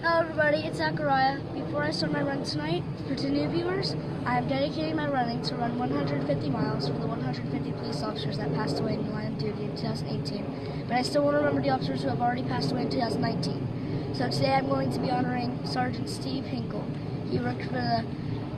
Hello everybody, it's Zachariah. Before I start my run tonight, for two new viewers, I am dedicating my running to run 150 miles for the 150 police officers that passed away in the line of duty in 2018. But I still want to remember the officers who have already passed away in 2019. So today I'm going to be honoring Sergeant Steve Hinkle. He worked for the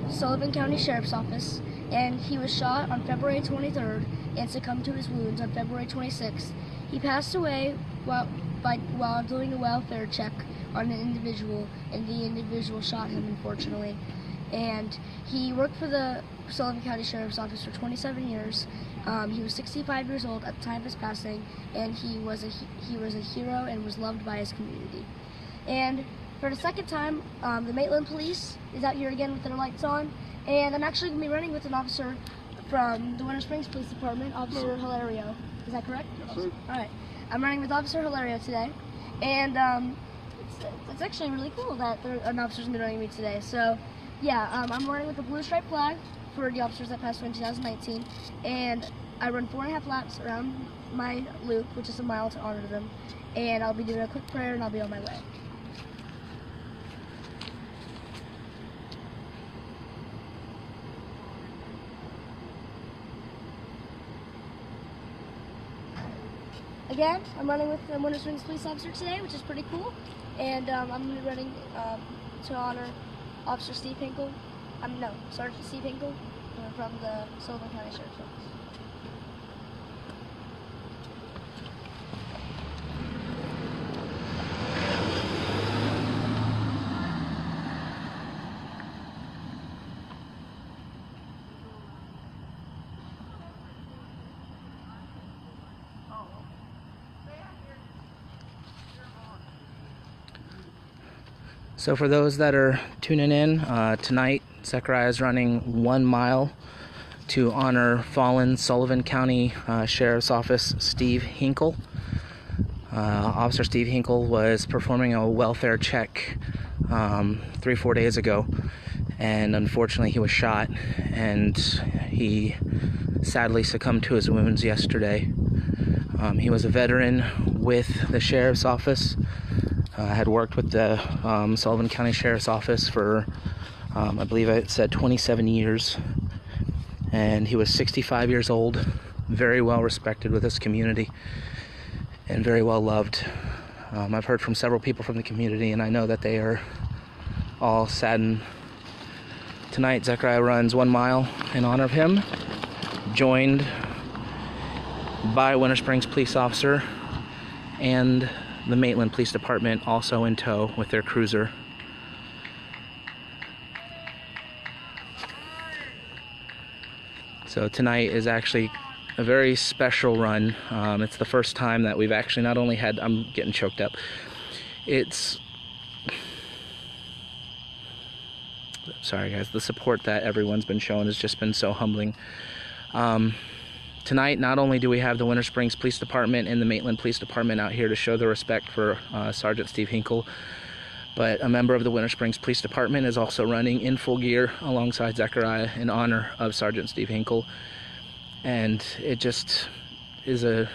Sullivan County Sheriff's Office, and he was shot on February 23rd and succumbed to his wounds on February 26th. He passed away while doing a welfare check on an individual, and the individual shot him, unfortunately. And he worked for the Sullivan County Sheriff's Office for 27 years. He was 65 years old at the time of his passing, and he was a hero and was loved by his community. And for the second time, the Maitland Police is out here again with their lights on, and I'm actually going to be running with an officer from the Winter Springs Police Department, Officer Hilario. Is that correct? Yes, sir. All right. I'm running with Officer Hilario today, and it's actually really cool that an officer's been running me today. So, yeah, I'm running with the blue stripe flag for the officers that passed away in 2019, and I run 4.5 laps around my loop, which is a mile, to honor them, and I'll be doing a quick prayer and I'll be on my way. Again, I'm running with the Winter Springs police officer today, which is pretty cool. And I'm going to be running to honor Officer Steve Hinkle. Sergeant Steve Hinkle from the Sullivan County Sheriff's Office. So for those that are tuning in, tonight Zachariah is running 1 mile to honor fallen Sullivan County Sheriff's Office Steve Hinkle. Officer Steve Hinkle was performing a welfare check 3-4 days ago, and unfortunately he was shot, and he sadly succumbed to his wounds yesterday. He was a veteran with the Sheriff's Office. Had worked with the Sullivan County Sheriff's Office for, I believe it said 27 years. And he was 65 years old, very well respected with his community, and very well loved. I've heard from several people from the community, and I know that they are all saddened. Tonight, Zachariah runs 1 mile in honor of him, joined by Winter Springs police officer and the Maitland Police Department, also in tow with their cruiser. So tonight is actually a very special run. It's the first time that we've actually not only had, I'm getting choked up, sorry guys, the support that everyone's been showing has just been so humbling. Tonight, not only do we have the Winter Springs Police Department and the Maitland Police Department out here to show their respect for Sergeant Steve Hinkle, but a member of the Winter Springs Police Department is also running in full gear alongside Zachariah in honor of Sergeant Steve Hinkle. And it just is a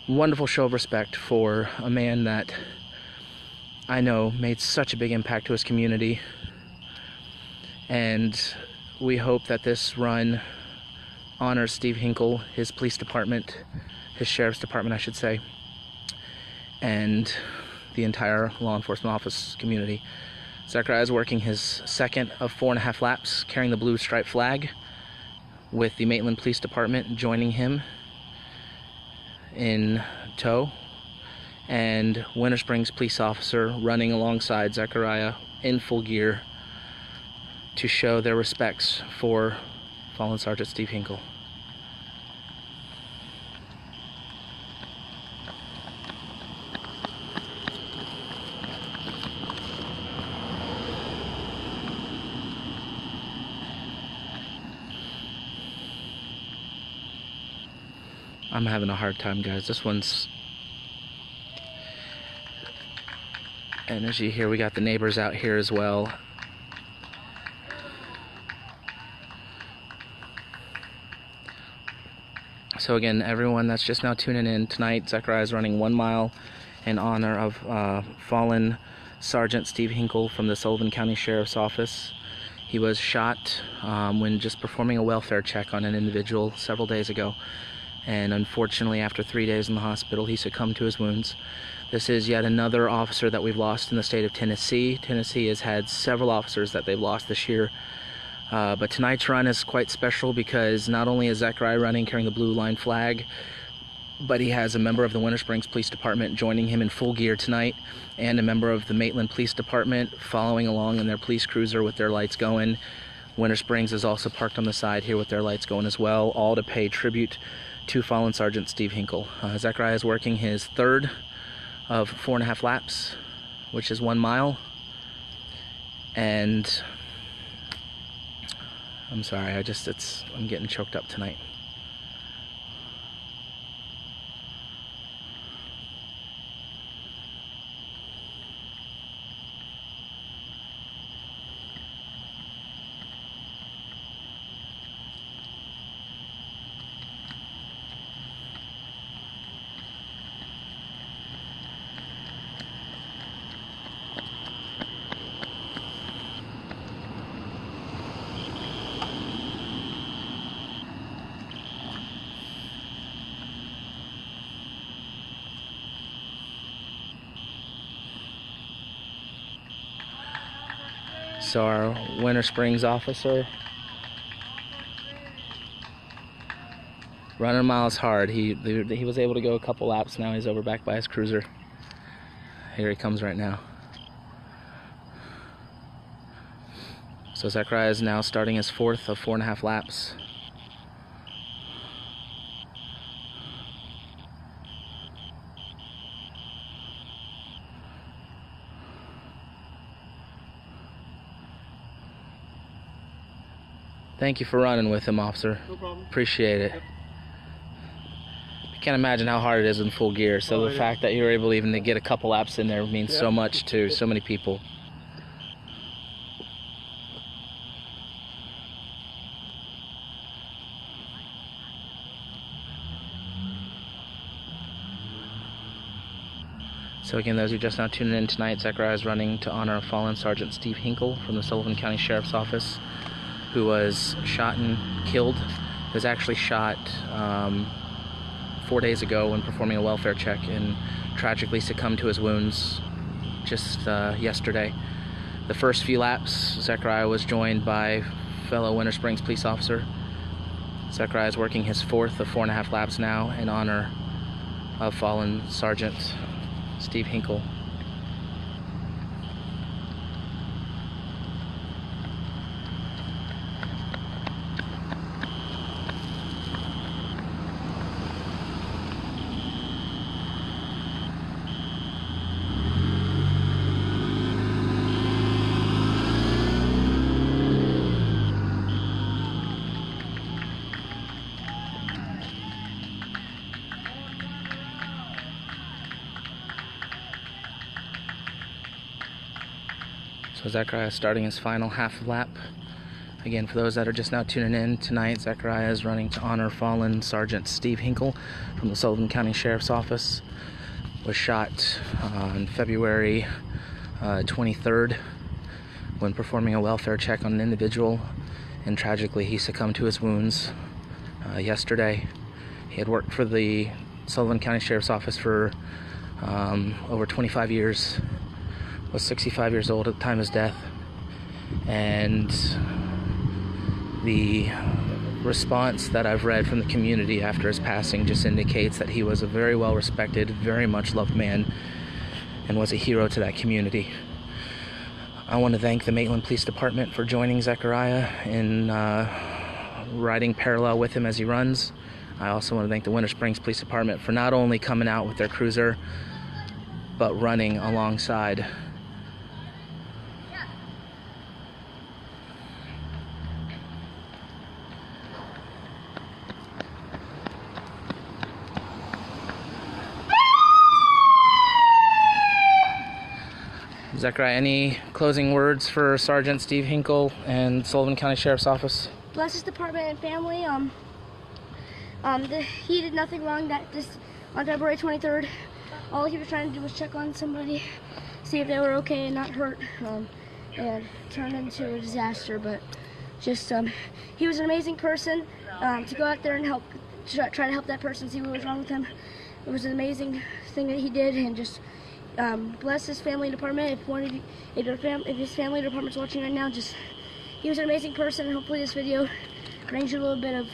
wonderful show of respect for a man that I know made such a big impact to his community. And we hope that this run honors Steve Hinkle, his police department, his sheriff's department, I should say, and the entire law enforcement office community. Zachariah is working his second of 4.5 laps, carrying the blue stripe flag, with the Maitland Police Department joining him in tow, and Winter Springs police officer running alongside Zachariah in full gear to show their respects for fallen Sergeant Steve Hinkle. I'm having a hard time, guys. This one's... And as you hear, we got the neighbors out here as well. So again, everyone that's just now tuning in, tonight Zachariah is running 1 mile in honor of fallen Sergeant Steve Hinkle from the Sullivan County Sheriff's Office. He was shot when just performing a welfare check on an individual several days ago, and unfortunately after 3 days in the hospital he succumbed to his wounds. This is yet another officer that we've lost in the state of Tennessee. Tennessee has had several officers that they've lost this year, but tonight's run is quite special because not only is Zechariah running carrying the blue line flag, but he has a member of the Winter Springs Police Department joining him in full gear tonight, and a member of the Maitland Police Department following along in their police cruiser with their lights going. Winter Springs is also parked on the side here with their lights going as well, all to pay tribute to fallen Sergeant Steve Hinkle. Zechariah is working his third of 4.5 laps, which is 1 mile, and I'm sorry, I'm getting choked up tonight. So our Winter Springs officer, running miles hard. He was able to go a couple laps. Now he's over back by his cruiser. Here he comes right now. So Zechariah is now starting his fourth of 4.5 laps. Thank you for running with him, officer. No problem. Appreciate it. Yep. I can't imagine how hard it is in full gear, so the fact that you were able even to get a couple laps in there means so much to so many people. So again, those who are just now tuning in tonight, Zechariah is running to honor fallen Sergeant Steve Hinkle from the Sullivan County Sheriff's Office, who was shot and killed. He was actually shot 4 days ago when performing a welfare check, and tragically succumbed to his wounds just yesterday. The first few laps, Zechariah was joined by fellow Winter Springs police officer. Zechariah is working his fourth of 4.5 laps now in honor of fallen Sergeant Steve Hinkle. So Zechariah is starting his final half lap. Again, for those that are just now tuning in tonight, Zechariah is running to honor fallen Sergeant Steve Hinkle from the Sullivan County Sheriff's Office. Was shot on February 23rd when performing a welfare check on an individual, and tragically he succumbed to his wounds yesterday. He had worked for the Sullivan County Sheriff's Office for over 25 years. Was 65 years old at the time of his death, and the response that I've read from the community after his passing just indicates that he was a very well respected, very much loved man, and was a hero to that community. I want to thank the Maitland Police Department for joining Zechariah in riding parallel with him as he runs. I also want to thank the Winter Springs Police Department for not only coming out with their cruiser, but running alongside. Zechariah, any closing words for Sergeant Steve Hinkle and Sullivan County Sheriff's Office? Bless his department and family. He did nothing wrong. That just on February 23rd, all he was trying to do was check on somebody see if they were okay and not hurt, and turned into a disaster. But just he was an amazing person to go out there and help, try to help that person see what was wrong with him. It was an amazing thing that he did, and just bless his family department. If his family department's watching right now, just he was an amazing person, and hopefully this video brings you a little bit of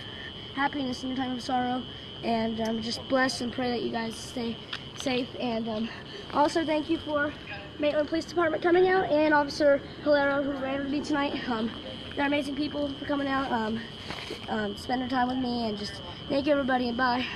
happiness in your time of sorrow. And just bless and pray that you guys stay safe. And also thank you for Maitland Police Department coming out, and Officer Hilero, who ran with me tonight. They're amazing people for coming out, spending time with me, and just thank you everybody, and bye.